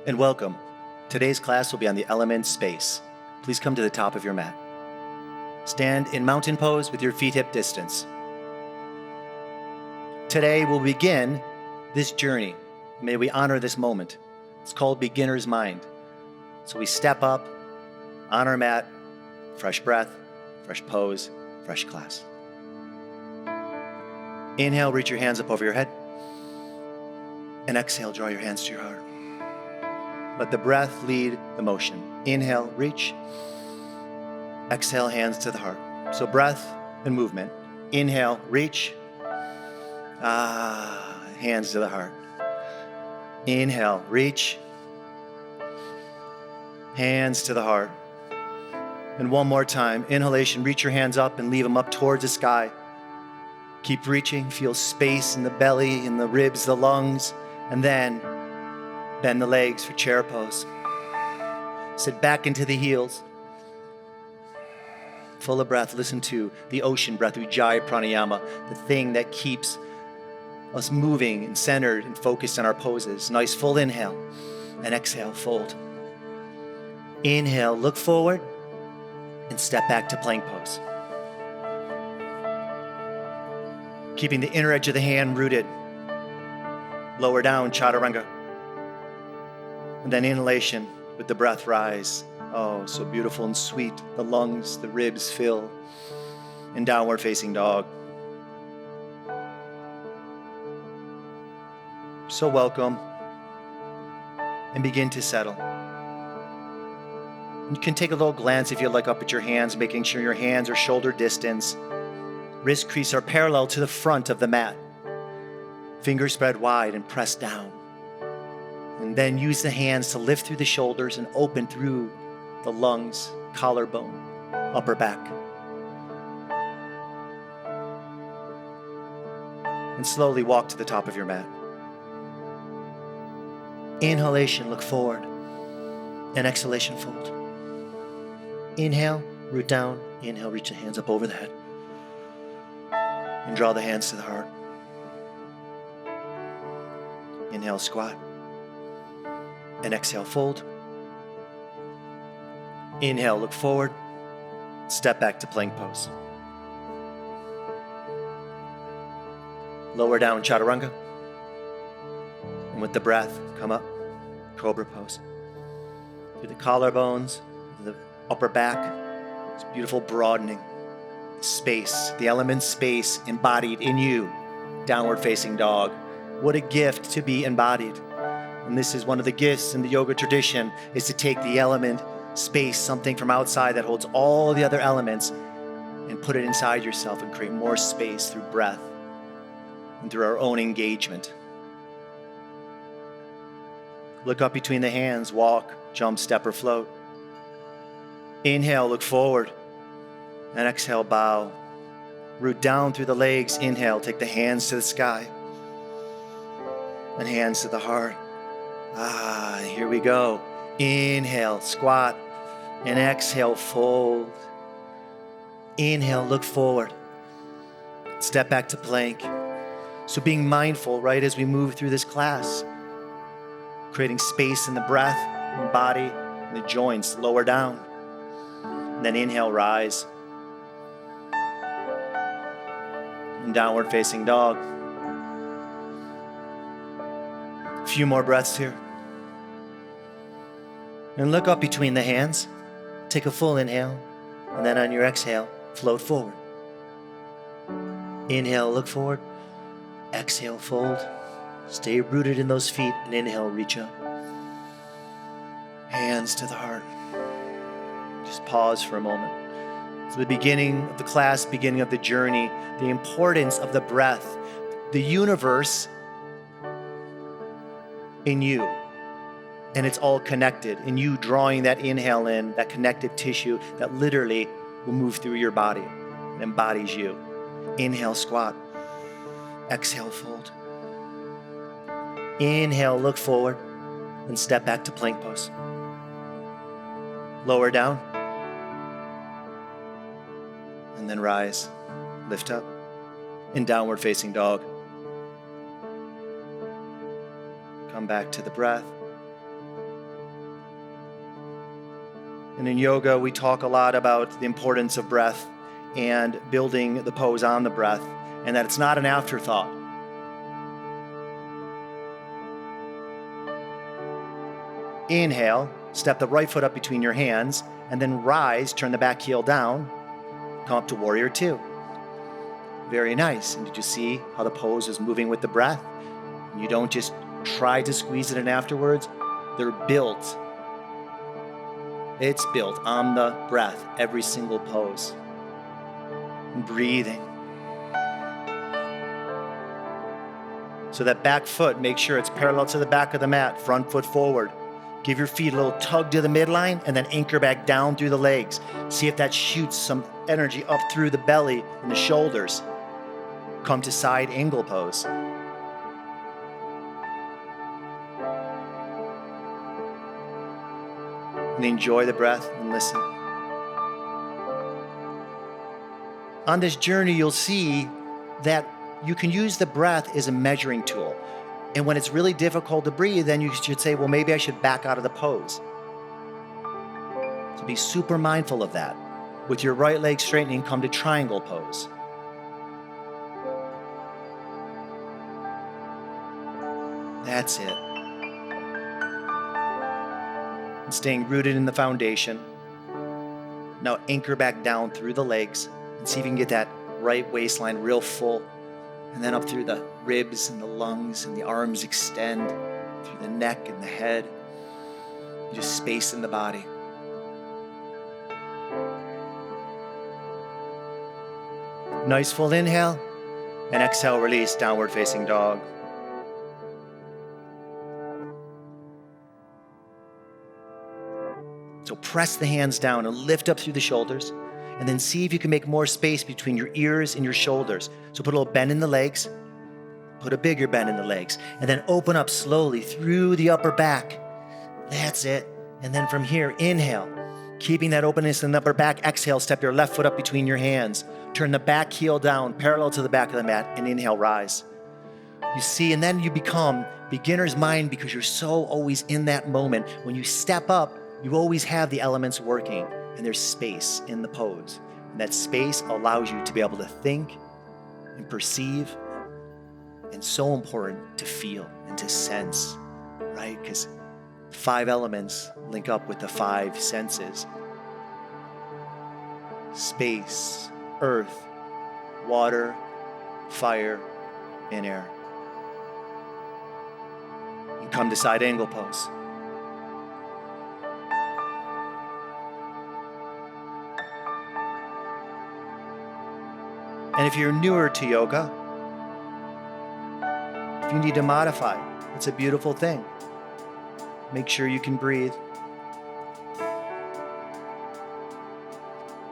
and welcome. Today's class will be on the element space. Please come to the top of your mat. Stand in mountain pose with your feet hip distance. Today we'll begin this journey. May we honor this moment. It's called beginner's mind. So we step up on our mat, fresh breath, fresh pose, fresh class. Inhale, reach your hands up over your head. And exhale, draw your hands to your heart. Let the breath lead the motion. Inhale, reach. Exhale, hands to the heart. So breath and movement. Inhale, reach. Hands to the heart. Inhale, reach. Hands to the heart. And one more time. Inhalation, reach your hands up and leave them up towards the sky. Keep reaching. Feel space in the belly, in the ribs, the lungs. And then bend the legs for chair pose. Sit back into the heels. Full of breath. Listen to the ocean breath, Ujjayi Pranayama, the thing that keeps us moving and centered and focused on our poses. Nice full inhale and exhale, fold. Inhale, look forward and step back to plank pose. Keeping the inner edge of the hand rooted. Lower down, chaturanga. And then inhalation with the breath rise. Oh, so beautiful and sweet. The lungs, the ribs fill. In downward facing dog. So welcome. And begin to settle. You can take a little glance if you like up at your hands, making sure your hands are shoulder distance. Wrist crease are parallel to the front of the mat. Fingers spread wide and press down. And then use the hands to lift through the shoulders and open through the lungs, collarbone, upper back. And slowly walk to the top of your mat. Inhalation, look forward. And exhalation, fold. Inhale, root down. Inhale, reach the hands up over the head. And draw the hands to the heart. Inhale, squat. And exhale, fold. Inhale, look forward. Step back to plank pose. Lower down, chaturanga. And with the breath, come up, cobra pose. Through the collarbones, the upper back, it's beautiful broadening. Space, the element space embodied in you. Downward facing dog. What a gift to be embodied. And this is one of the gifts in the yoga tradition, is to take the element space, something from outside that holds all the other elements, and put it inside yourself and create more space through breath and through our own engagement. Look up between the hands, walk, jump, step, or float. Inhale, look forward. And exhale, bow. Root down through the legs. Inhale, take the hands to the sky. And hands to the heart. Here we go. Inhale, squat. And exhale, fold. Inhale, look forward. Step back to plank. So being mindful, right, as we move through this class. Creating space in the breath, in the body, in the joints, lower down. And then inhale, rise. And downward facing dog. A few more breaths here. And look up between the hands. Take a full inhale. And then on your exhale, float forward. Inhale, look forward. Exhale, fold. Stay rooted in those feet. And inhale, reach up. Hands to the heart. Just pause for a moment. So the beginning of the class, beginning of the journey, the importance of the breath, the universe in you. And it's all connected. And you drawing that inhale in, that connective tissue that literally will move through your body and embodies you. Inhale, squat. Exhale, fold. Inhale, look forward. And step back to plank pose. Lower down. And then rise. Lift up. In downward facing dog. Come back to the breath. And in yoga, we talk a lot about the importance of breath and building the pose on the breath, and that it's not an afterthought. Inhale, step the right foot up between your hands, and then rise, turn the back heel down, come up to warrior two. Very nice. And did you see how the pose is moving with the breath? You don't just try to squeeze it in afterwards. They're built. It's built on the breath, every single pose. And breathing. So that back foot, make sure it's parallel to the back of the mat, front foot forward. Give your feet a little tug to the midline and then anchor back down through the legs. See if that shoots some energy up through the belly and the shoulders. Come to side angle pose. And enjoy the breath and listen. On this journey, you'll see that you can use the breath as a measuring tool. And when it's really difficult to breathe, then you should say, well, maybe I should back out of the pose. So be super mindful of that. With your right leg straightening, come to triangle pose. That's it. And staying rooted in the foundation. Now anchor back down through the legs and see if you can get that right waistline real full. And then up through the ribs and the lungs, and the arms extend through the neck and the head. Just space in the body. Nice full inhale, and exhale, release, downward facing dog. So press the hands down and lift up through the shoulders. And then see if you can make more space between your ears and your shoulders. So put a little bend in the legs, put a bigger bend in the legs, and then open up slowly through the upper back. That's it. And then from here, inhale, keeping that openness in the upper back. Exhale, step your left foot up between your hands. Turn the back heel down, parallel to the back of the mat, and inhale, rise. You see, and then you become beginner's mind because you're so always in that moment. When you step up, you always have the elements working. And there's space in the pose. And that space allows you to be able to think and perceive, and so important to feel and to sense, right? Because 5 elements link up with the 5 senses. Space, earth, water, fire, and air. And come to side angle pose. And if you're newer to yoga, if you need to modify, it's a beautiful thing. Make sure you can breathe.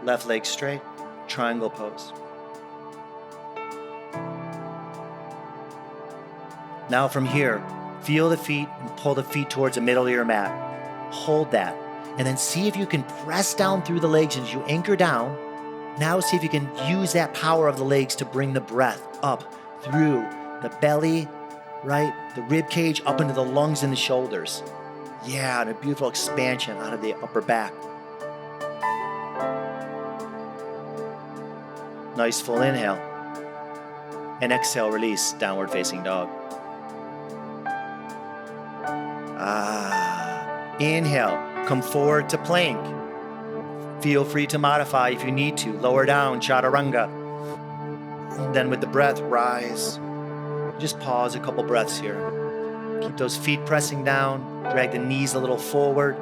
Left leg straight, triangle pose. Now from here, feel the feet and pull the feet towards the middle of your mat. Hold that. And then see if you can press down through the legs as you anchor down. Now see if you can use that power of the legs to bring the breath up through the belly, right? The rib cage up into the lungs and the shoulders. Yeah, and a beautiful expansion out of the upper back. Nice full inhale. And exhale, release, downward facing dog. Inhale, come forward to plank. Feel free to modify if you need to. Lower down, chaturanga. And then with the breath, rise. Just pause a couple breaths here. Keep those feet pressing down. Drag the knees a little forward.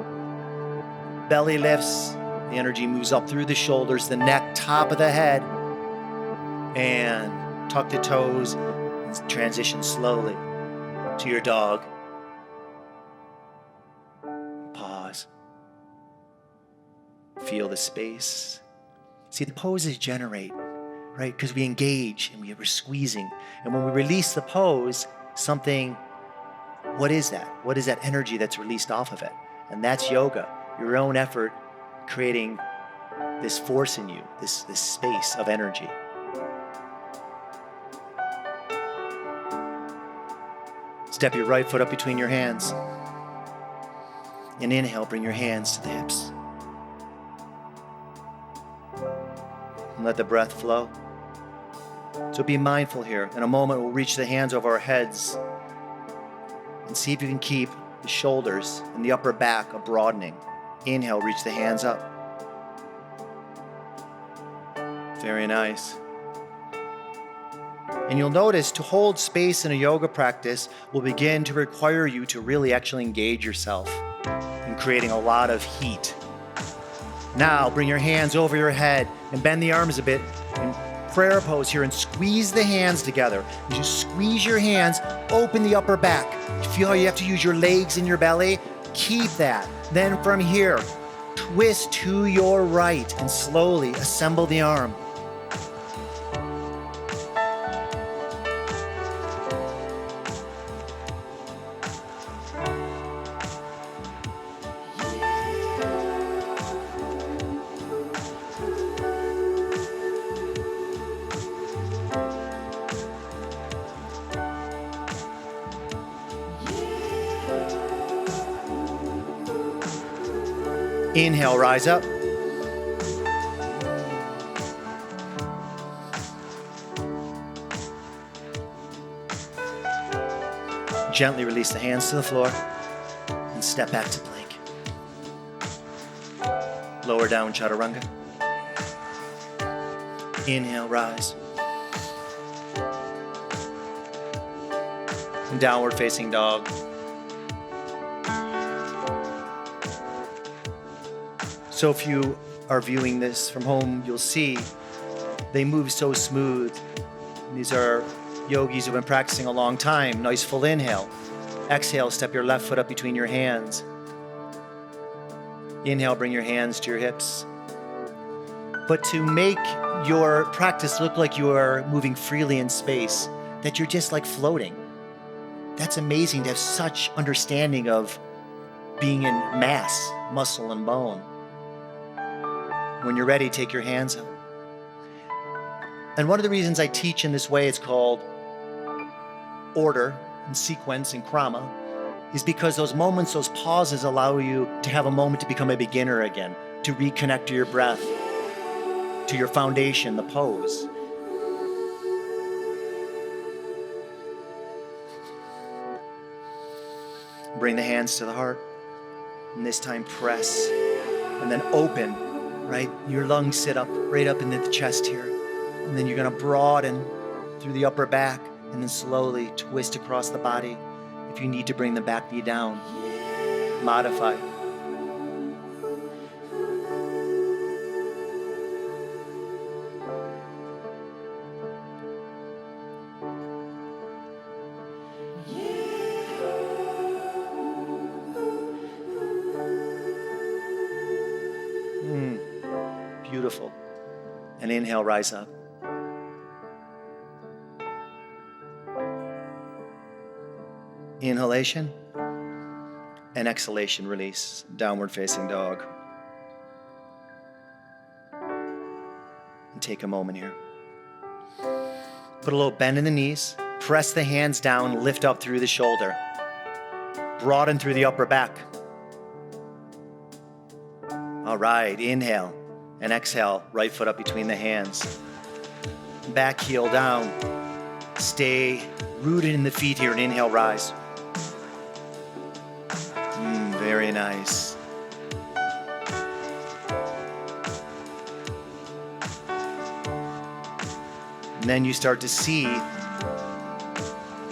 Belly lifts. The energy moves up through the shoulders, the neck, top of the head. And tuck the toes and transition slowly to your dog. Pause. Feel the space. See, the poses generate, right? Because we engage and we're squeezing. And when we release the pose, what is that? What is that energy that's released off of it? And that's yoga, your own effort creating this force in you, this space of energy. Step your right foot up between your hands. And inhale, bring your hands to the hips. and let the breath flow. So be mindful here. In a moment, we'll reach the hands over our heads and see if you can keep the shoulders and the upper back a broadening. Inhale, reach the hands up. Very nice. And you'll notice to hold space in a yoga practice will begin to require you to really actually engage yourself in creating a lot of heat. Now, bring your hands over your head and bend the arms a bit in prayer pose here and squeeze the hands together. As you squeeze your hands, open the upper back. You feel how you have to use your legs and your belly? Keep that. Then from here, twist to your right and slowly assemble the arm. Inhale, rise up. Gently release the hands to the floor and step back to plank. Lower down, chaturanga. Inhale, rise. And downward facing dog. So if you are viewing this from home, you'll see they move so smooth. These are yogis who've been practicing a long time. Nice full inhale. Exhale, step your left foot up between your hands. Inhale, bring your hands to your hips. But to make your practice look like you are moving freely in space, that you're just like floating. That's amazing to have such understanding of being in mass, muscle and bone. When you're ready, take your hands up. And one of the reasons I teach in this way, it's called order and sequence and krama, is because those moments, those pauses allow you to have a moment to become a beginner again, to reconnect to your breath, to your foundation, the pose. Bring the hands to the heart, and this time press, and then open. Right? Your lungs sit up, right up into the chest here. And then you're going to broaden through the upper back and then slowly twist across the body. If you need to bring the back knee down, modify. Beautiful. And inhale, rise up. Inhalation and exhalation, release. Downward facing dog. And take a moment here. Put a little bend in the knees. Press the hands down, lift up through the shoulder. Broaden through the upper back. All right, inhale. And exhale, right foot up between the hands. Back heel down. Stay rooted in the feet here and inhale, rise. Very nice. And then you start to see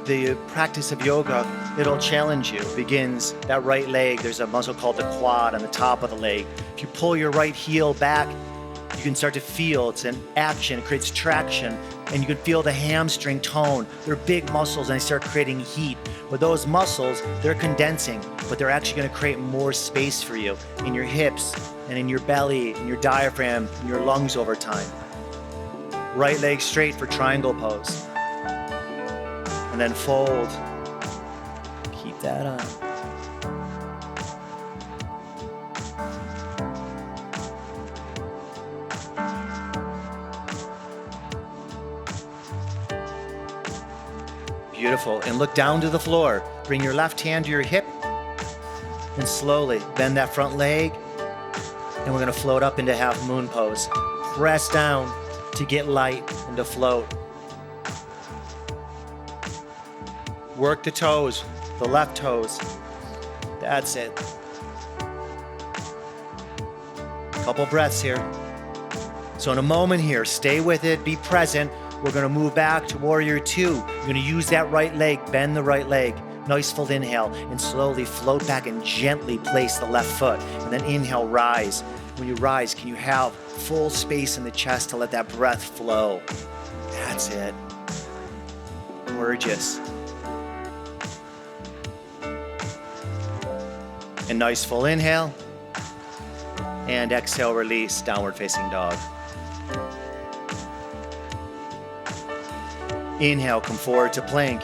the practice of yoga, it'll challenge you. It begins that right leg. There's a muscle called the quad on the top of the leg. If you pull your right heel back, you can start to feel it's an action, it creates traction, and you can feel the hamstring tone. They're big muscles and they start creating heat. But those muscles, they're condensing, but they're actually going to create more space for you in your hips and in your belly, in your diaphragm, in your lungs over time. Right leg straight for triangle pose. And then fold. Keep that on. Beautiful. And look down to the floor. Bring your left hand to your hip and slowly bend that front leg. And we're going to float up into half moon pose. Press down. to get light and to float. Work the toes, the left toes. That's it. Couple breaths here. So in a moment here, stay with it, be present. We're gonna move back to warrior two. You're gonna use that right leg, bend the right leg. Nice full inhale, and slowly float back and gently place the left foot. And then inhale, rise. When you rise, can you have full space in the chest to let that breath flow? That's it. Gorgeous. And nice full inhale. And exhale, release, downward facing dog. Inhale, come forward to plank.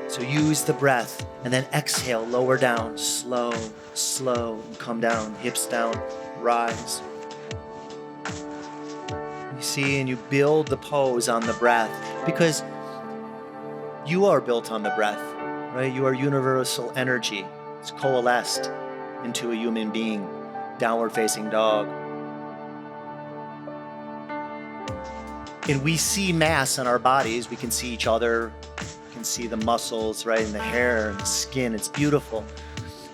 So use the breath, and then exhale, lower down, slow, and come down, hips down, rise. You see, and you build the pose on the breath, because you are built on the breath, right? You are universal energy. It's coalesced into a human being, downward facing dog. And we see mass in our bodies. We can see each other. We can see the muscles, right, and the hair and the skin. It's beautiful.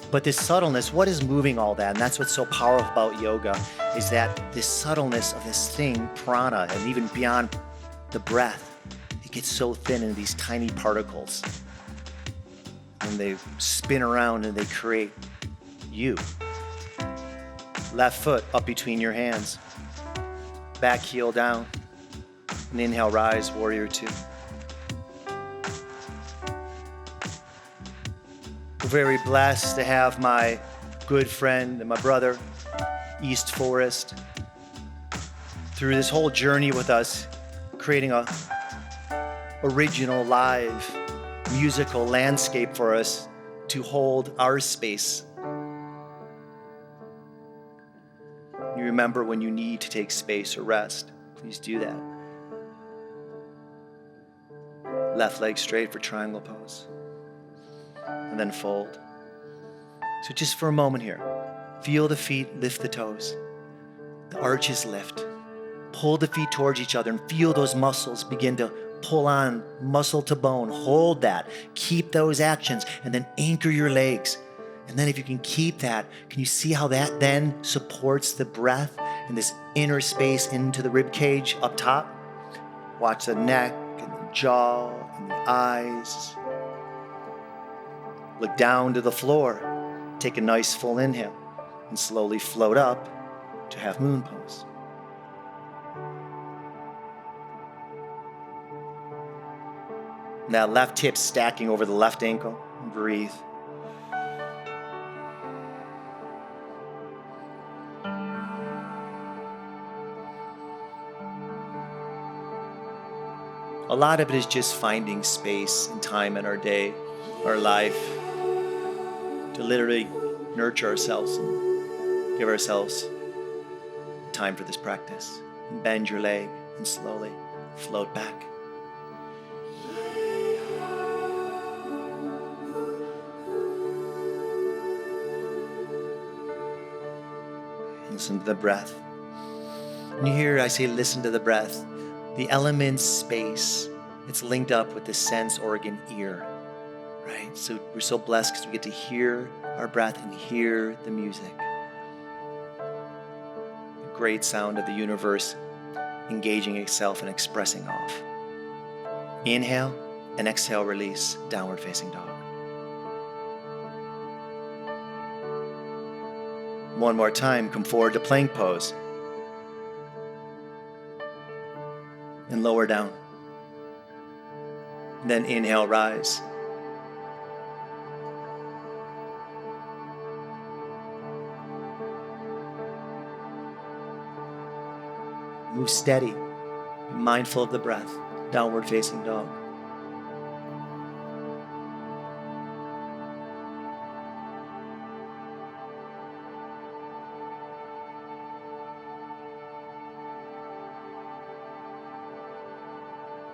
But this subtleness, what is moving all that? And that's what's so powerful about yoga, is that this subtleness of this thing, prana, and even beyond the breath, it gets so thin in these tiny particles. And they spin around and they create you. Left foot up between your hands. Back heel down. And inhale, rise, warrior two. We're very blessed to have my good friend and my brother, East Forest, through this whole journey with us, creating a original live musical landscape for us to hold our space. You remember when you need to take space or rest, please do that. Left leg straight for triangle pose. And then fold. So just for a moment here, feel the feet lift the toes. The arches lift. Pull the feet towards each other and feel those muscles begin to pull on, muscle to bone. Hold that. Keep those actions and then anchor your legs. And then if you can keep that, can you see how that then supports the breath and this inner space into the rib cage up top? Watch the neck and the jaw and the eyes. Look down to the floor. Take a nice full inhale and slowly float up to half moon pose. Now left hip stacking over the left ankle. Breathe. A lot of it is just finding space and time in our day, our life, to literally nurture ourselves and give ourselves time for this practice. And bend your leg and slowly float back. Listen to the breath. And you hear I say listen to the breath. The element space, it's linked up with the sense organ ear, right? So we're so blessed because we get to hear our breath and hear the music. The great sound of the universe engaging itself and expressing off. Inhale and exhale, release, downward facing dog. One more time, come forward to plank pose. And lower down. Then inhale, rise. Move steady. Be mindful of the breath. Downward facing dog.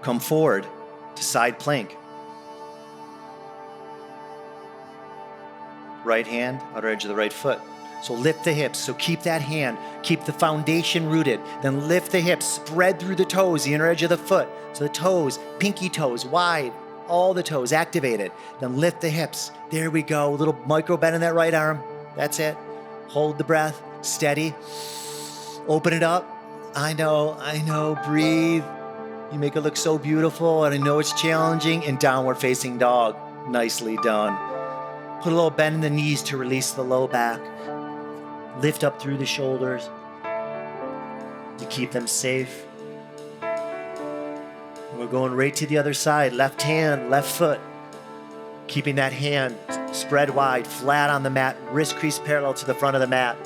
Come forward to side plank. Right hand, outer edge of the right foot. So lift the hips. So keep that hand, keep the foundation rooted. Then lift the hips, spread through the toes, the inner edge of the foot. So the toes, pinky toes, wide, all the toes activated. Then lift the hips. There we go. A little micro bend in that right arm. That's it. Hold the breath, steady. Open it up. I know, breathe. You make it look so beautiful, and I know it's challenging. And downward facing dog. Nicely done. Put a little bend in the knees to release the low back. Lift up through the shoulders to keep them safe. And we're going right to the other side. Left hand, left foot. Keeping that hand spread wide, flat on the mat, wrist crease parallel to the front of the mat.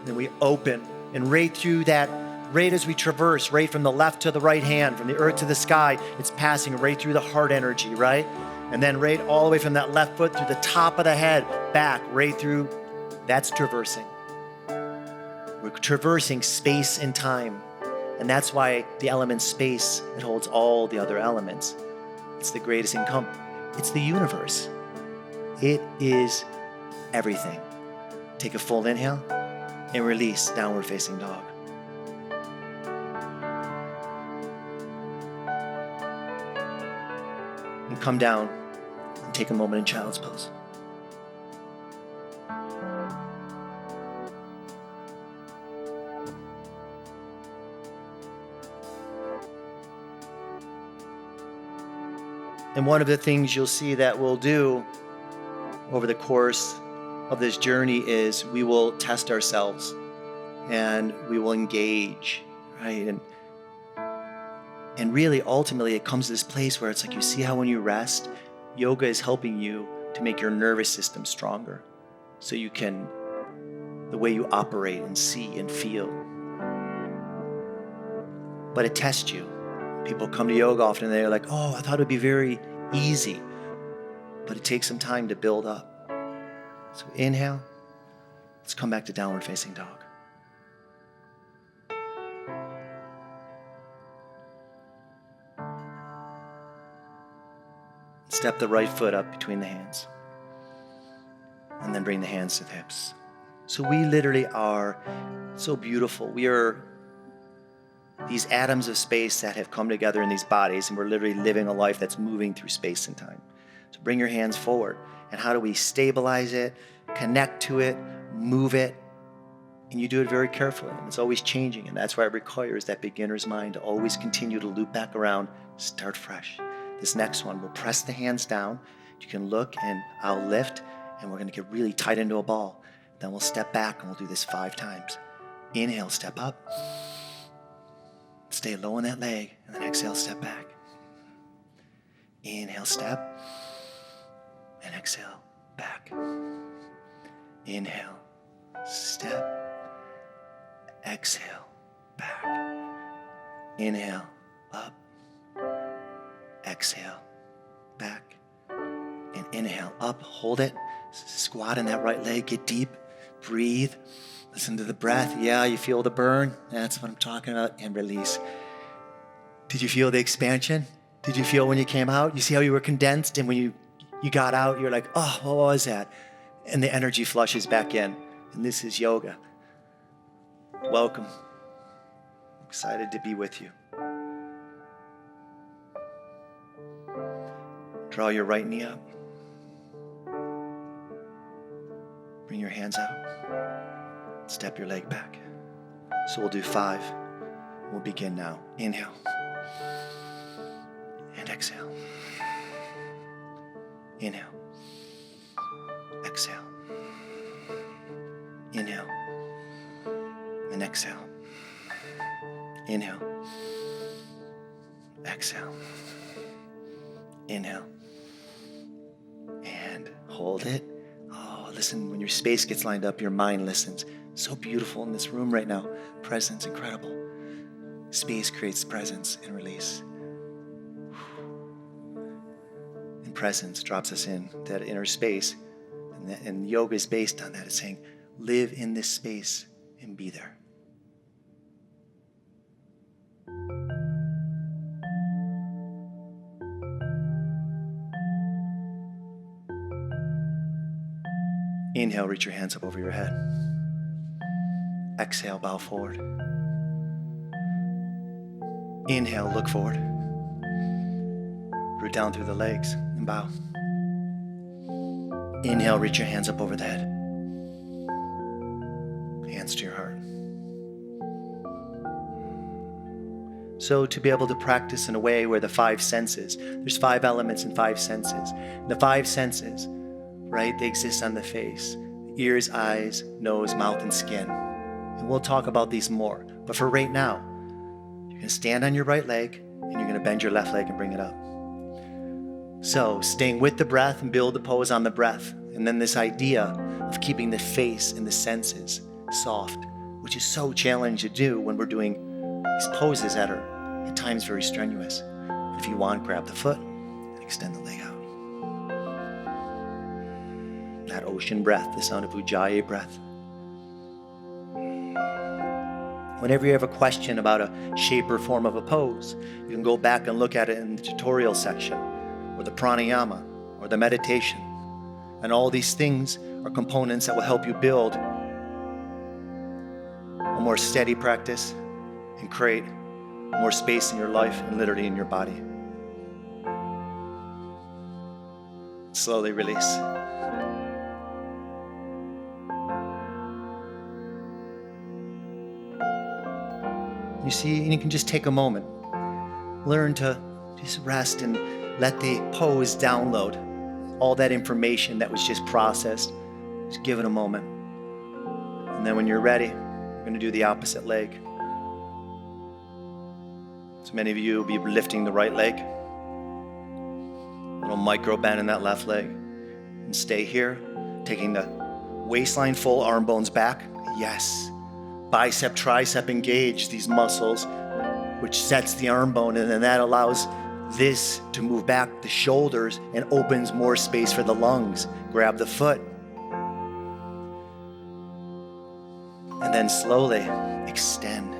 Then we open, and right through that, right as we traverse, right from the left to the right hand, from the earth to the sky, it's passing right through the heart energy, right? And then right all the way from that left foot through the top of the head, back, right through. That's traversing. We're traversing space and time. And that's why the element space, it holds all the other elements. It's the greatest income. It's the universe. It is everything. Take a full inhale and release, downward facing dog. And come down and take a moment in child's pose. And one of the things you'll see that we'll do over the course of this journey is we will test ourselves and we will engage, right? And really, ultimately, it comes to this place where it's like, you see how when you rest, yoga is helping you to make your nervous system stronger. So you can, the way you operate and see and feel. But it tests you. People come to yoga often and they're like, oh, I thought it'd be very easy. But it takes some time to build up. So inhale. Let's come back to downward facing dog. Step the right foot up between the hands. And then bring the hands to the hips. So we literally are so beautiful. We are these atoms of space that have come together in these bodies, and we're literally living a life that's moving through space and time. So bring your hands forward. And how do we stabilize it, connect to it, move it? And you do it very carefully. And it's always changing. And that's why it requires that beginner's mind to always continue to loop back around, start fresh. This next one, we'll press the hands down. You can look, and I'll lift, and we're going to get really tight into a ball. Then we'll step back, and we'll do this 5 times. Inhale, step up. Stay low on that leg, and then exhale, step back. Inhale, step, and exhale, back. Inhale, step, exhale, back. Inhale, up, exhale, back. And inhale, up, hold it. Squat in that right leg, get deep, breathe. Listen to the breath. Yeah, you feel the burn. That's what I'm talking about. And release. Did you feel the expansion? Did you feel when you came out? You see how you were condensed, and when you got out, you're like, oh, what was that? And the energy flushes back in. And this is yoga. Welcome. I'm excited to be with you. Draw your right knee up. Bring your hands out. Step your leg back. So we'll do 5. We'll begin now. Inhale. And exhale. Inhale. Exhale. Inhale. And exhale. Inhale. Exhale. Inhale. And hold it. Oh, listen, when your space gets lined up, your mind listens. So beautiful in this room right now. Presence, incredible. Space creates presence and release. And presence drops us in that inner space. And yoga is based on that. It's saying, live in this space and be there. Inhale, reach your hands up over your head. Exhale, bow forward. Inhale, look forward. Root down through the legs and bow. Inhale, reach your hands up over the head. Hands to your heart. So to be able to practice in a way where the five senses, there's 5 elements and 5 senses. The 5 senses, right, they exist on the face. Ears, eyes, nose, mouth, and skin. And we'll talk about these more. But for right now, you're going to stand on your right leg and you're going to bend your left leg and bring it up. So staying with the breath and build the pose on the breath. And then this idea of keeping the face and the senses soft, which is so challenging to do when we're doing these poses that are at times very strenuous. If you want, grab the foot and extend the leg out. That ocean breath, the sound of Ujjayi breath. Whenever you have a question about a shape or form of a pose, you can go back and look at it in the tutorial section, or the pranayama, or the meditation. And all these things are components that will help you build a more steady practice and create more space in your life and literally in your body. Slowly release. You see, and you can just take a moment. Learn to just rest and let the pose download all that information that was just processed. Just give it a moment. And then when you're ready, you're going to do the opposite leg. So many of you will be lifting the right leg. A little micro bend in that left leg. And stay here, taking the waistline full, arm bones back. Yes. Bicep, tricep engage these muscles, which sets the arm bone, and then that allows this to move back the shoulders and opens more space for the lungs. Grab the foot. And then slowly extend.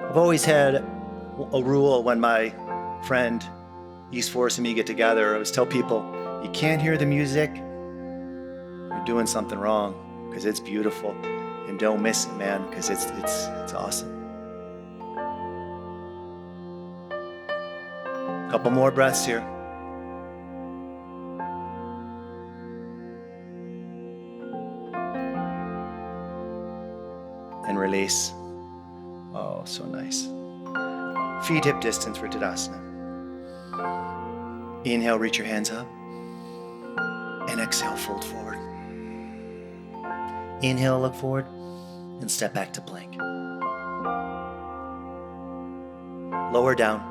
I've always had a rule when my friend East Force and me get together. I always tell people, you can't hear the music, you're doing something wrong, because it's beautiful. And don't miss it, man, because it's awesome. Couple more breaths here. And release. Oh, so nice. Feet hip distance for Tadasana. Inhale, reach your hands up. And exhale, fold forward. Inhale, look forward. And step back to plank. Lower down.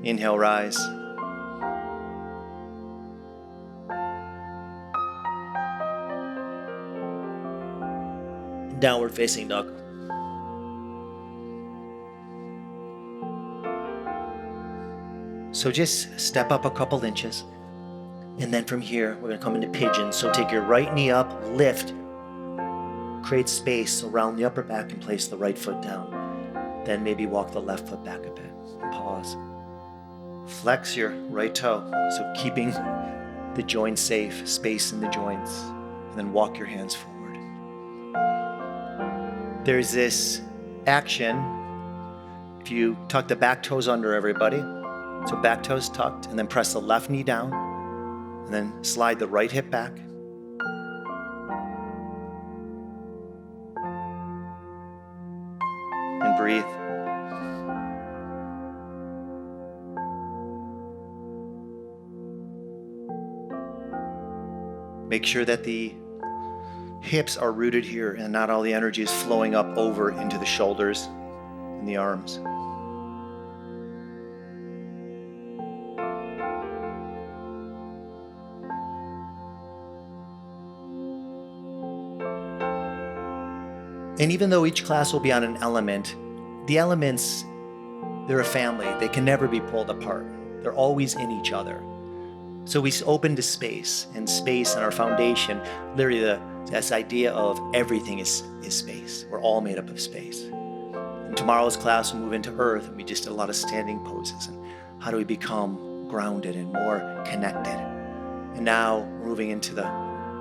Inhale, rise. Downward facing dog. So just step up a couple inches. And then from here, we're going to come into Pigeon. So take your right knee up, lift, create space around the upper back and place the right foot down. Then maybe walk the left foot back a bit and pause. Flex your right toe, so keeping the joints safe, space in the joints, and then walk your hands forward. There's this action, if you tuck the back toes under, everybody, so back toes tucked, and then press the left knee down, and then slide the right hip back. And breathe. Make sure that the hips are rooted here and not all the energy is flowing up over into the shoulders and the arms. And even though each class will be on an element, the elements, they're a family. They can never be pulled apart. They're always in each other. So we open to space, and space and our foundation, literally this idea of everything is space. We're all made up of space. In tomorrow's class, we'll move into earth, and we just did a lot of standing poses. And how do we become grounded and more connected. And now moving into the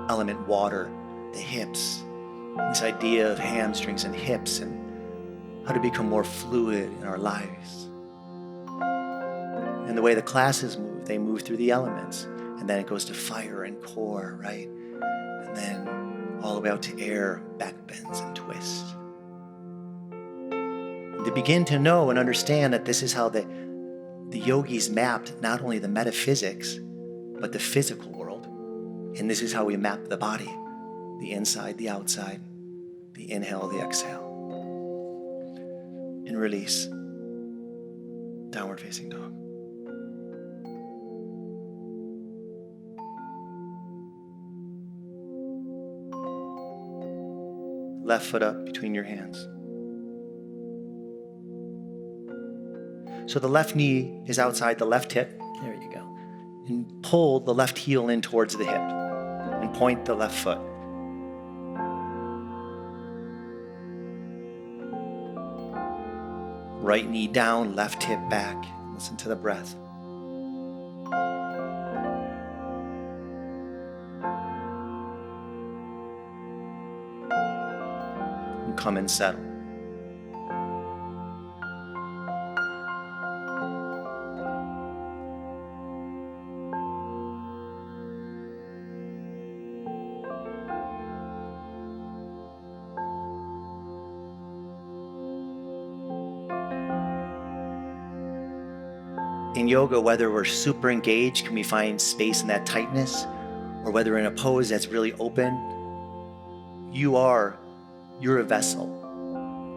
element water, the hips, this idea of hamstrings and hips and how to become more fluid in our lives. And the way the classes move, they move through the elements. And then it goes to fire and core, right? And then all the way out to air, back bends and twists. And to begin to know and understand that this is how the yogis mapped not only the metaphysics, but the physical world. And this is how we map the body, the inside, the outside, the inhale, the exhale. And release. Downward facing dog. Left foot up between your hands. So the left knee is outside the left hip. There you go. And pull the left heel in towards the hip and point the left foot. Right knee down, left hip back. Listen to the breath. And come and settle. In yoga, whether we're super engaged, can we find space in that tightness? Or whether in a pose that's really open, you're a vessel.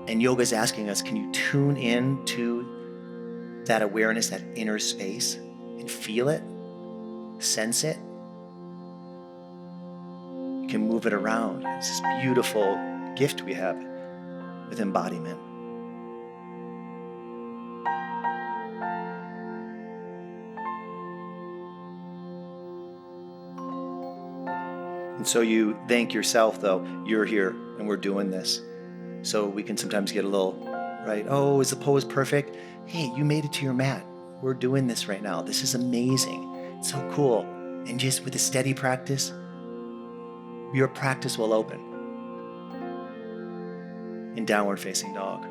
And yoga is asking us, can you tune in to that awareness, that inner space, and feel it, sense it? You can move it around. It's this beautiful gift we have with embodiment. And so you thank yourself, though, you're here and we're doing this. So we can sometimes get a little, right? Oh, is the pose perfect? Hey, you made it to your mat. We're doing this right now. This is amazing. It's so cool. And just with a steady practice, your practice will open. In downward facing dog.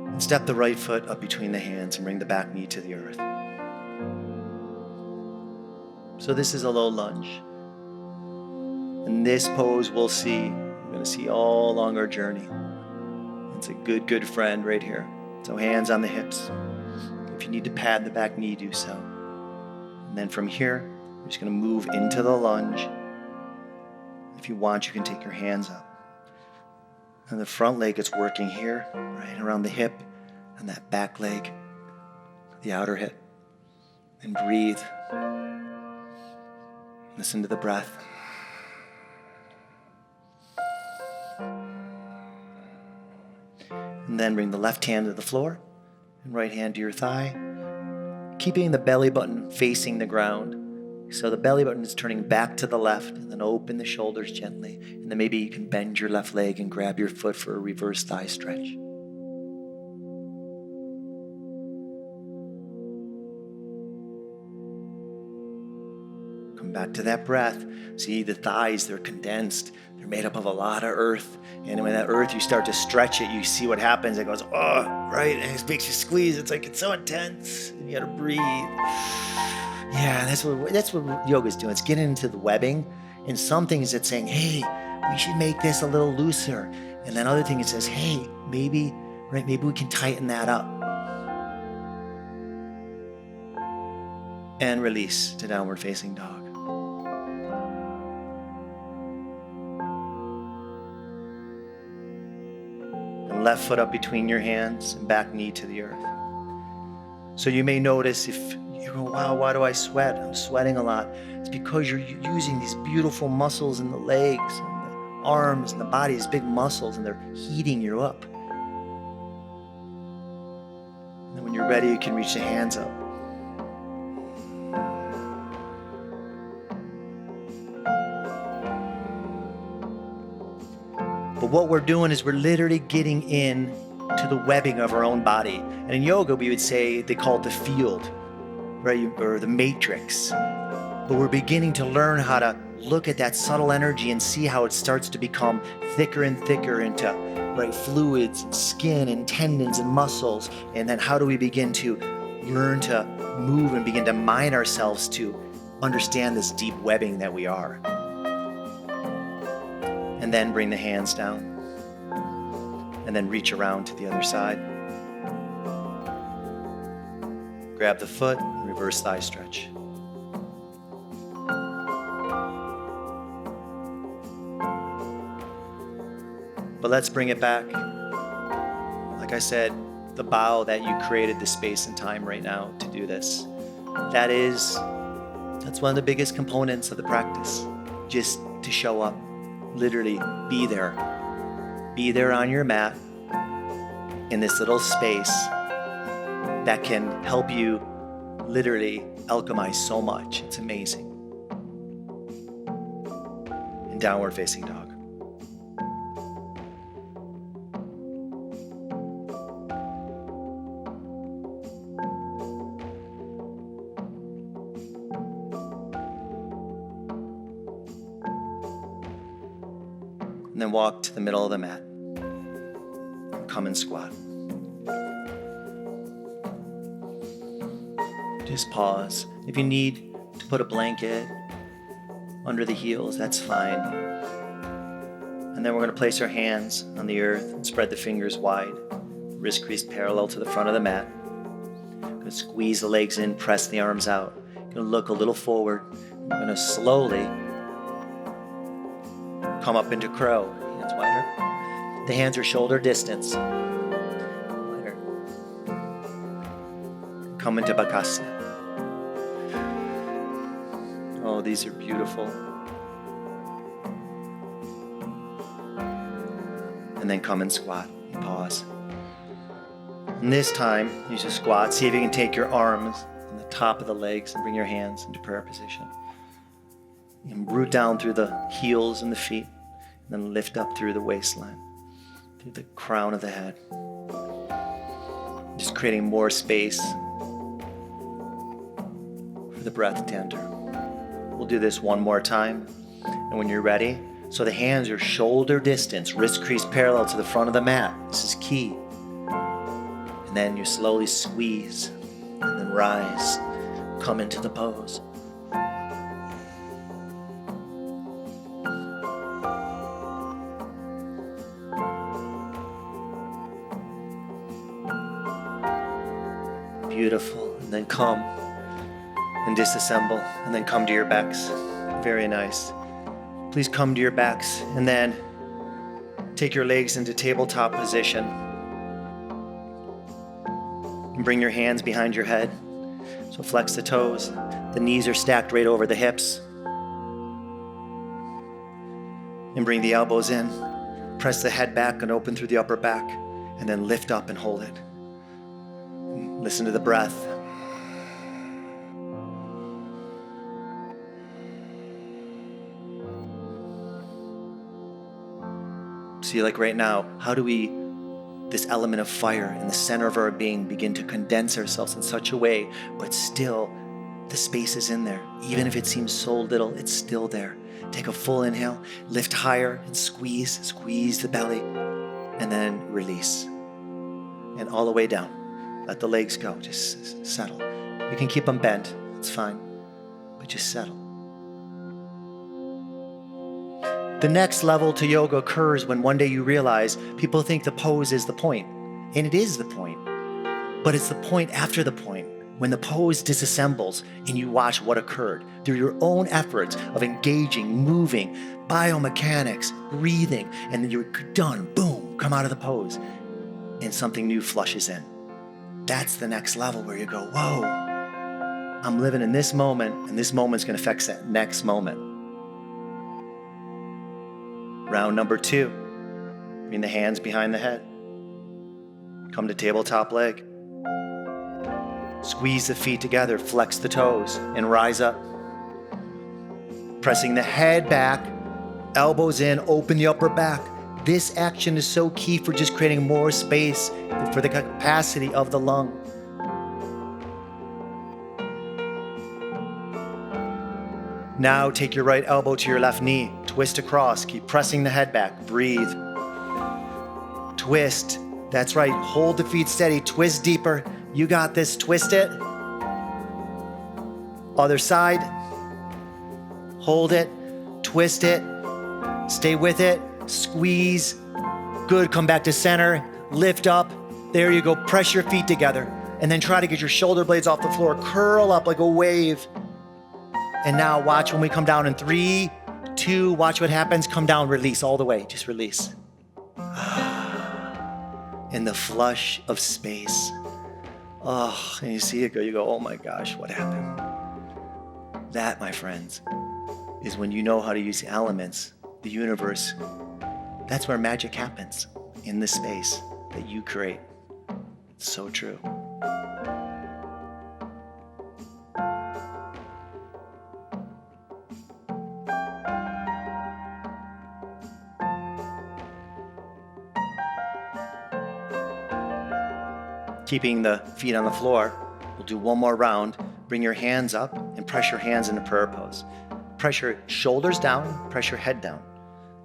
And step the right foot up between the hands and bring the back knee to the earth. So this is a low lunge. And this pose we're going to see all along our journey. It's a good friend right here. So hands on the hips. If you need to pad the back knee, do so. And then from here, we're just going to move into the lunge. If you want, you can take your hands up. And the front leg is working here, right around the hip, and that back leg, the outer hip. And breathe. Listen to the breath. And then bring the left hand to the floor and right hand to your thigh, keeping the belly button facing the ground. So the belly button is turning back to the left, and then open the shoulders gently. And then maybe you can bend your left leg and grab your foot for a reverse thigh stretch. Come back to that breath. See, the thighs, they're condensed. They're made up of a lot of earth. And when that earth, you start to stretch it, you see what happens. It goes, oh, right? And it makes you squeeze. It's like, it's so intense. And you got to breathe. Yeah, that's what yoga is doing. It's getting into the webbing. And some things it's saying, hey, we should make this a little looser. And then other things it says, hey, maybe we can tighten that up. And release to downward facing dog. And left foot up between your hands and back knee to the earth. So you may notice if you go, wow, why do I sweat? I'm sweating a lot. It's because you're using these beautiful muscles in the legs and the arms and the body, these big muscles, and they're heating you up. And then when you're ready, you can reach the hands up. But what we're doing is we're literally getting in to the webbing of our own body. And in yoga, we would say they call it the field, right? Or the matrix. But we're beginning to learn how to look at that subtle energy and see how it starts to become thicker and thicker into, right, fluids, skin and tendons and muscles. And then how do we begin to learn to move and begin to mine ourselves to understand this deep webbing that we are. And then bring the hands down. And then reach around to the other side. Grab the foot, reverse thigh stretch. But let's bring it back. Like I said, the bow that you created the space and time right now to do this. That's one of the biggest components of the practice. Just to show up, literally be there. Be there on your mat in this little space that can help you literally alchemize so much. It's amazing. In downward facing dog. And then walk to the middle of the mat. Come and squat. Just pause. If you need to put a blanket under the heels, that's fine. And then we're going to place our hands on the earth and spread the fingers wide, wrist crease parallel to the front of the mat. Going to squeeze the legs in, press the arms out. Going to look a little forward. We're going to slowly come up into crow. Hands wider. The hands are shoulder distance. Wider. Come into Bakasana. Oh, these are beautiful. And then come and squat. And pause. And this time, use a squat. See if you can take your arms on the top of the legs and bring your hands into prayer position. And root down through the heels and the feet. And then lift up through the waistline, through the crown of the head. Just creating more space for the breath to enter. We'll do this one more time. And when you're ready, so the hands are shoulder distance, wrist crease parallel to the front of the mat. This is key. And then you slowly squeeze and then rise, come into the pose. Beautiful. And then come and disassemble and then come to your backs. Very nice. Please come to your backs and then take your legs into tabletop position and bring your hands behind your head. So flex the toes. The knees are stacked right over the hips. And bring the elbows in. Press the head back and open through the upper back and then lift up and hold it. Listen to the breath. See, like right now, how do we, this element of fire in the center of our being, begin to condense ourselves in such a way, but still the space is in there. Even if it seems so little, it's still there. Take a full inhale, lift higher and squeeze the belly, and then release. And all the way down. Let the legs go, just settle. You can keep them bent, it's fine, but just settle. The next level to yoga occurs when one day you realize people think the pose is the point, and it is the point, but it's the point after the point, when the pose disassembles and you watch what occurred through your own efforts of engaging, moving, biomechanics, breathing, and then you're done, boom, come out of the pose, and something new flushes in. That's the next level where you go, whoa, I'm living in this moment, and this moment's going to affect that next moment. Round number 2. Bring the hands behind the head. Come to tabletop leg. Squeeze the feet together, flex the toes, and rise up. Pressing the head back, elbows in, open the upper back, This action is so key for just creating more space for the capacity of the lung. Now take your right elbow to your left knee. Twist across. Keep pressing the head back. Breathe. Twist. That's right. Hold the feet steady. Twist deeper. You got this. Twist it. Other side. Hold it. Twist it. Stay with it. Squeeze. Good. Come back to center. Lift up. There you go. Press your feet together. And then try to get your shoulder blades off the floor. Curl up like a wave. And now watch when we come down in 3, 2, watch what happens. Come down, release all the way. Just release. In the flush of space. Oh, and you see it go, you go, oh my gosh, what happened? That, my friends, is when you know how to use the elements, the universe. That's where magic happens, in the space that you create. It's so true. Keeping the feet on the floor, we'll do one more round. Bring your hands up and press your hands into prayer pose. Press your shoulders down, press your head down.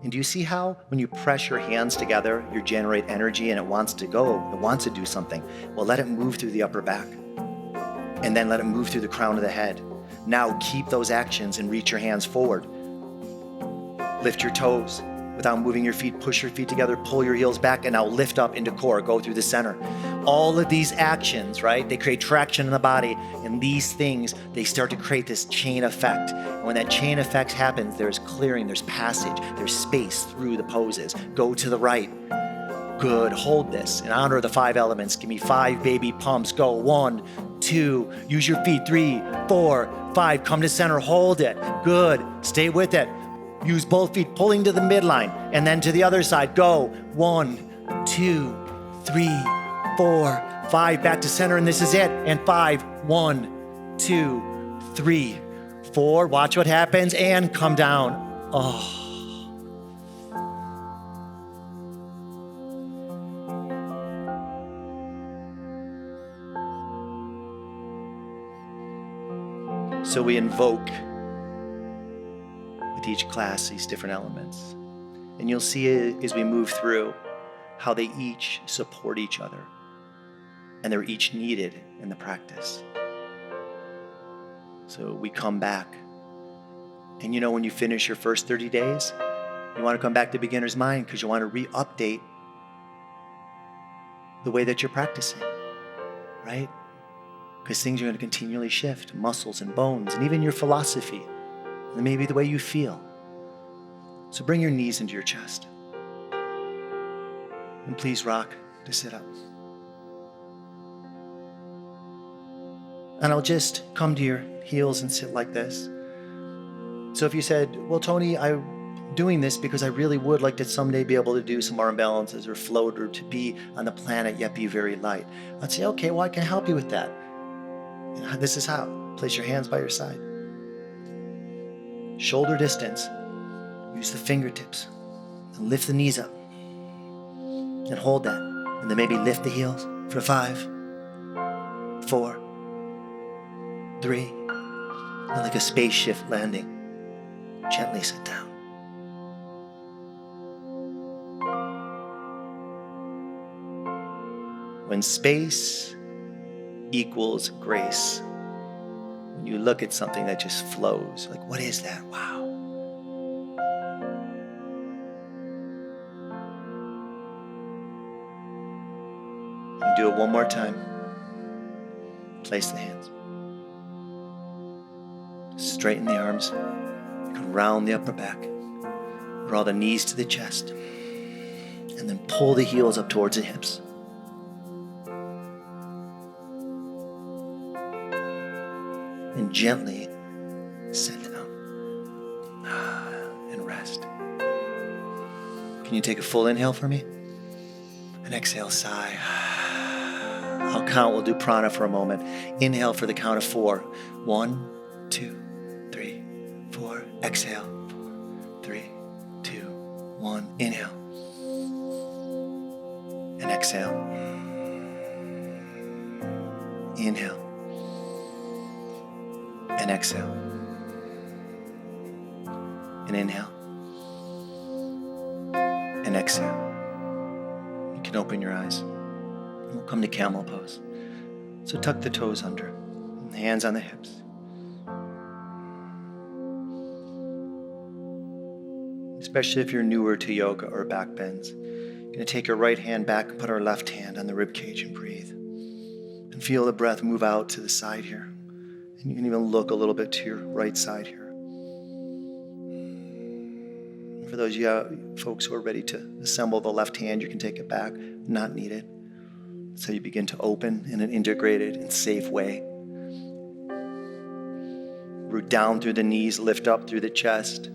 And do you see how when you press your hands together, you generate energy and it wants to go, it wants to do something? Well, let it move through the upper back and then let it move through the crown of the head. Now keep those actions and reach your hands forward. Lift your toes. Without moving your feet, push your feet together, pull your heels back, and now lift up into core, go through the center. All of these actions, right? They create traction in the body, and these things, they start to create this chain effect. And when that chain effect happens, there's clearing, there's passage, there's space through the poses. Go to the right. Good, hold this. In honor of the 5 elements, give me 5 baby pumps. Go, 1, 2, use your feet, 3, 4, 5, come to center, hold it. Good, stay with it. Use both feet pulling to the midline and then to the other side. Go. 1, 2, 3, 4, 5. Back to center and this is it. And 5. 1, 2, 3, 4. Watch what happens and come down. Oh. So we invoke each class these different elements. And you'll see as we move through how they each support each other and they're each needed in the practice. So we come back and when you finish your first 30 days, you want to come back to beginner's mind because you want to re-update the way that you're practicing, right? Because things are going to continually shift, muscles and bones and even your philosophy. And maybe the way you feel. So bring your knees into your chest. And please rock to sit up. And I'll just come to your heels and sit like this. So if you said, well, Tony, I'm doing this because I really would like to someday be able to do some arm balances or float or to be on the planet yet be very light. I'd say, okay, well, I can help you with that. This is how. Place your hands by your side. Shoulder distance. Use the fingertips and lift the knees up and hold that. And then maybe lift the heels for 5, 4, 3. And like a spaceship landing, gently sit down. When space equals grace, when you look at something that just flows, like what is that? Wow. And do it one more time. Place the hands. Straighten the arms. You can round the upper back. Draw the knees to the chest. And then pull the heels up towards the hips. And gently sit down and rest. Can you take a full inhale for me? And exhale, sigh. I'll count, we'll do prana for a moment. Inhale for the count of 4. 1, 2, 3, 4. Exhale. 4, 3, 2, 1. Inhale. exhale. Inhale. And exhale. And inhale. And exhale. You can open your eyes. We'll come to Camel Pose. So tuck the toes under. Hands on the hips. Especially if you're newer to yoga or back bends. You're going to take your right hand back and put our left hand on the rib cage and breathe. And feel the breath move out to the side here. And you can even look a little bit to your right side here. And for those of you folks who are ready to assemble the left hand, you can take it back, not needed. So you begin to open in an integrated and safe way. Root down through the knees, lift up through the chest.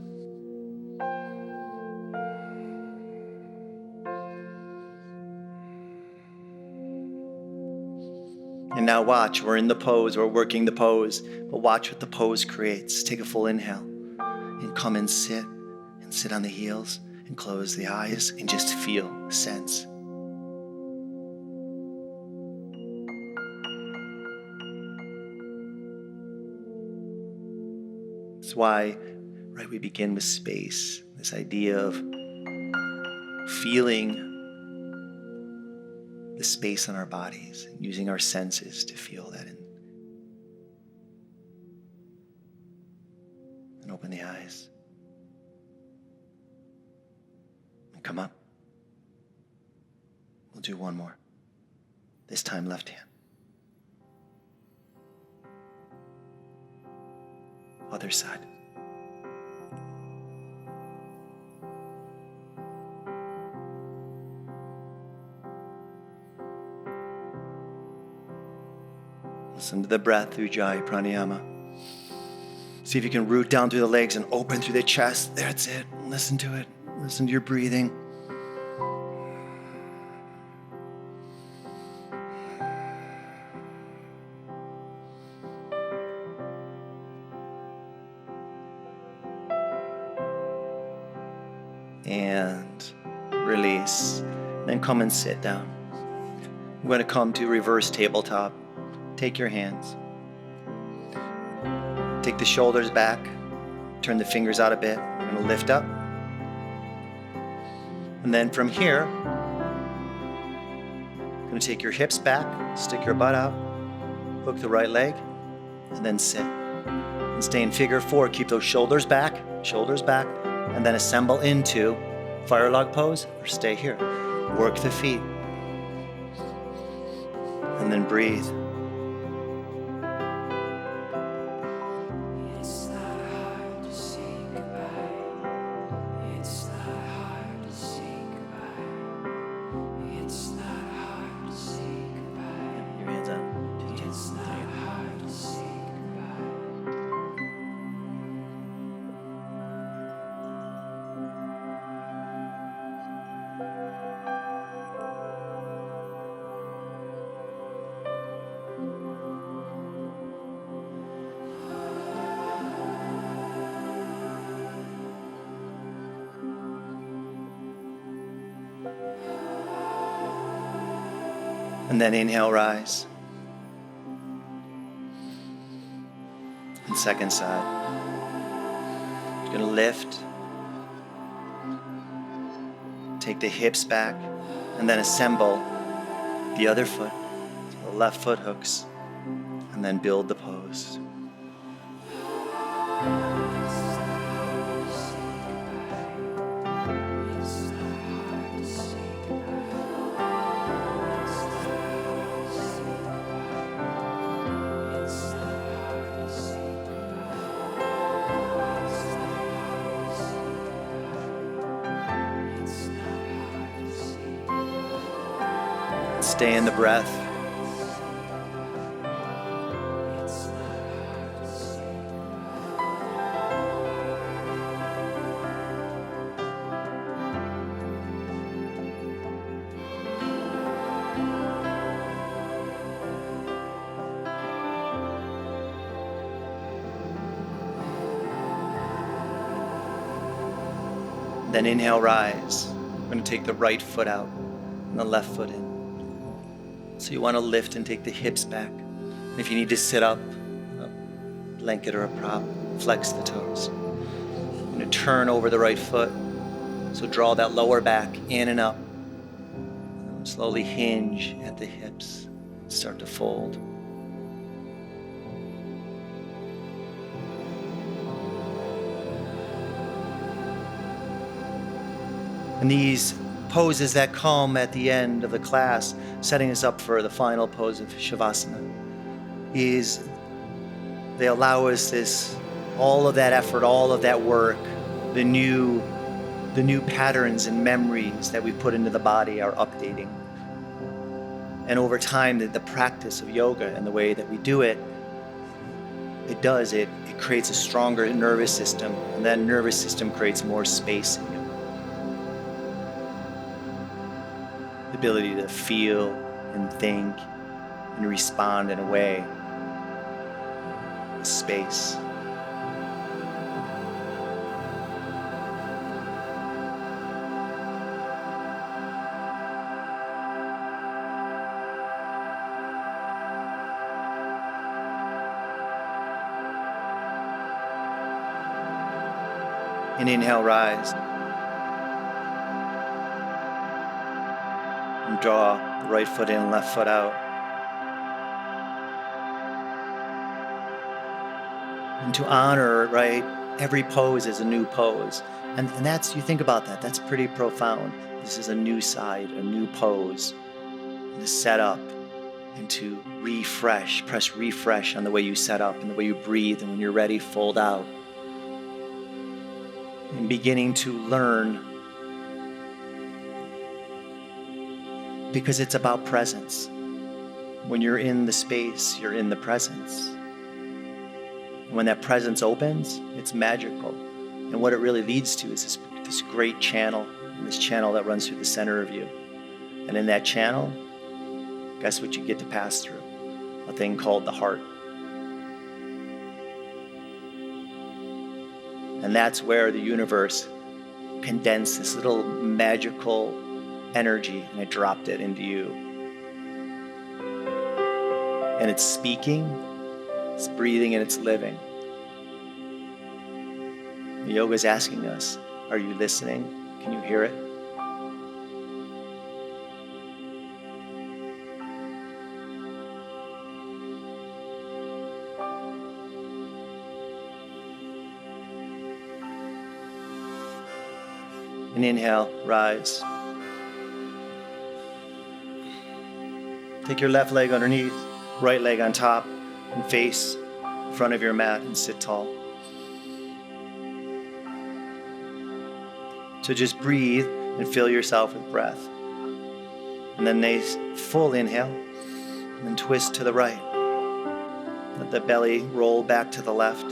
And now watch, we're in the pose, we're working the pose, but watch what the pose creates. Take a full inhale and come and sit on the heels and close the eyes and just feel, sense. That's why, right, we begin with space, this idea of feeling the space in our bodies, using our senses to feel that and open the eyes. And come up. We'll do one more. This time left hand. Other side. Listen to the breath, Ujjayi Pranayama. See if you can root down through the legs and open through the chest. That's it. Listen to it. Listen to your breathing. And release. Then come and sit down. I'm going to come to reverse tabletop. Take your hands. Take the shoulders back. Turn the fingers out a bit. We're going to lift up. And then from here, you're going to take your hips back, stick your butt out, hook the right leg, and then sit. And stay in figure 4. Keep those shoulders back, and then assemble into Firelock Pose, or stay here. Work the feet. And then breathe. And then inhale, rise. And second side. You're going to lift. Take the hips back. And then assemble the other foot. So the left foot hooks. And then build the pose. Stay in the breath. Then inhale, rise. I'm going to take the right foot out and the left foot in. So you want to lift and take the hips back. And if you need to sit up, a blanket or a prop, flex the toes. You're going to turn over the right foot. So draw that lower back in and up. And slowly hinge at the hips. Start to fold. And these poses that come at the end of the class, setting us up for the final pose of Shavasana, is they allow us all of that effort, all of that work, the new patterns and memories that we put into the body are updating. And over time, the practice of yoga and the way that we do it, it creates a stronger nervous system, and that nervous system creates more space in you. The ability to feel and think and respond in a way with space. And inhale, rise. And draw the right foot in, left foot out. And to honor, right, every pose is a new pose. And that's, you think about that, that's pretty profound. This is a new side, a new pose. And to set up and to refresh, press refresh on the way you set up and the way you breathe. And when you're ready, fold out. And beginning to learn, because it's about presence. When you're in the space, you're in the presence. And when that presence opens, it's magical. And what it really leads to is this great channel, this channel that runs through the center of you. And in that channel, guess what you get to pass through? A thing called the heart. And that's where the universe condensed this little magical energy, and it dropped it into you. And it's speaking, it's breathing, and it's living. The yoga is asking us, are you listening? Can you hear it? And inhale, rise. Take your left leg underneath, right leg on top, and face in front of your mat and sit tall. So just breathe and fill yourself with breath. And then nice full inhale, and then twist to the right. Let the belly roll back to the left.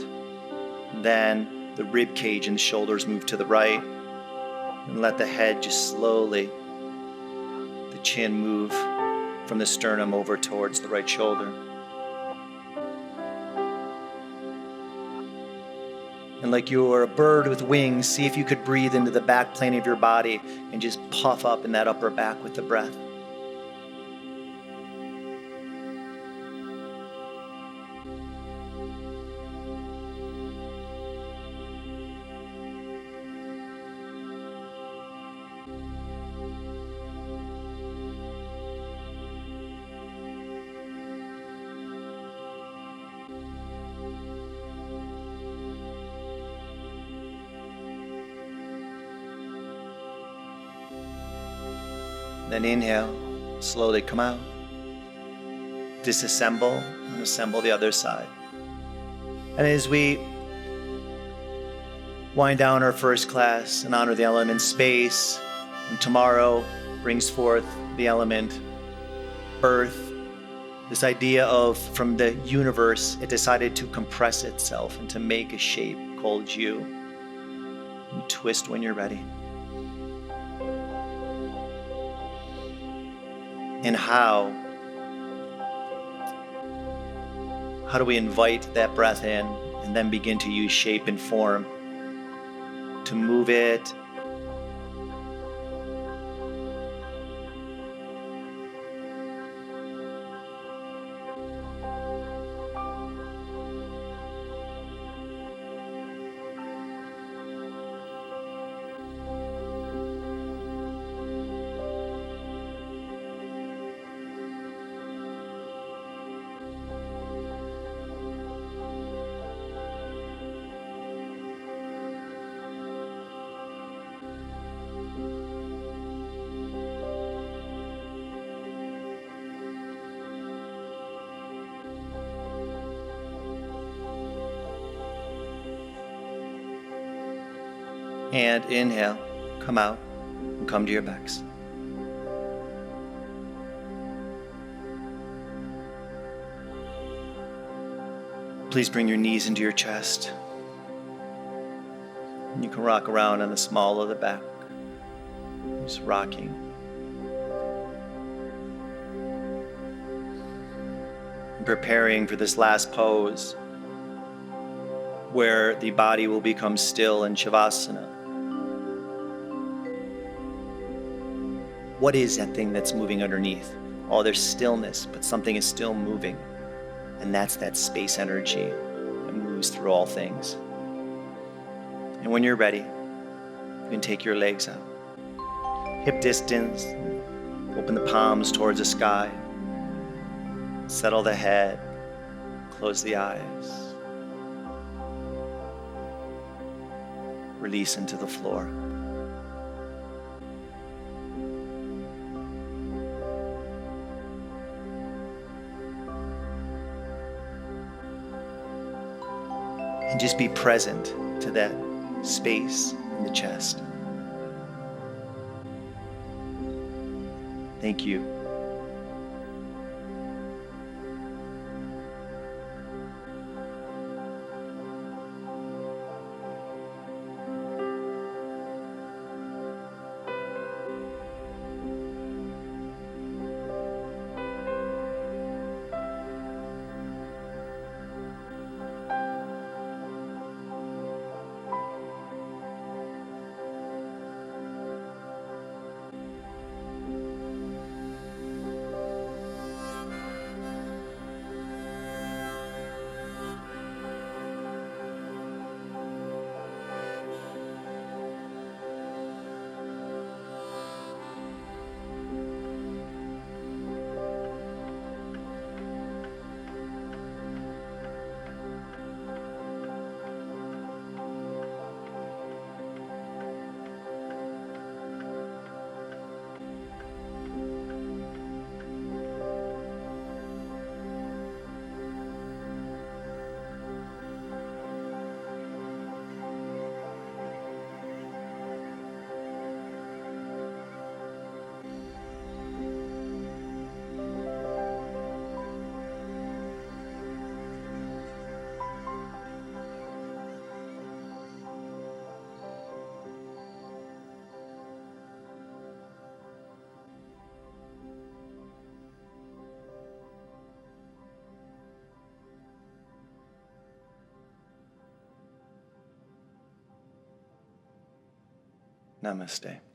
And then the rib cage and the shoulders move to the right. And let the head just slowly, the chin move from the sternum over towards the right shoulder. And like you were a bird with wings, see if you could breathe into the back plane of your body and just puff up in that upper back with the breath. Then inhale, slowly come out. Disassemble and assemble the other side. And as we wind down our first class and honor the element space, and tomorrow brings forth the element earth, this idea of from the universe, it decided to compress itself and to make a shape called you. You twist when you're ready. And how do we invite that breath in and then begin to use shape and form to move it And inhale, come out and come to your backs. Please bring your knees into your chest. And you can rock around on the small of the back. Just rocking. And preparing for this last pose where the body will become still in Shavasana. What is that thing that's moving underneath? Oh, there's stillness, but something is still moving. And that's that space energy that moves through all things. And when you're ready, you can take your legs out. Hip distance, open the palms towards the sky. Settle the head, close the eyes. Release into the floor. And just be present to that space in the chest. Thank you. Namaste.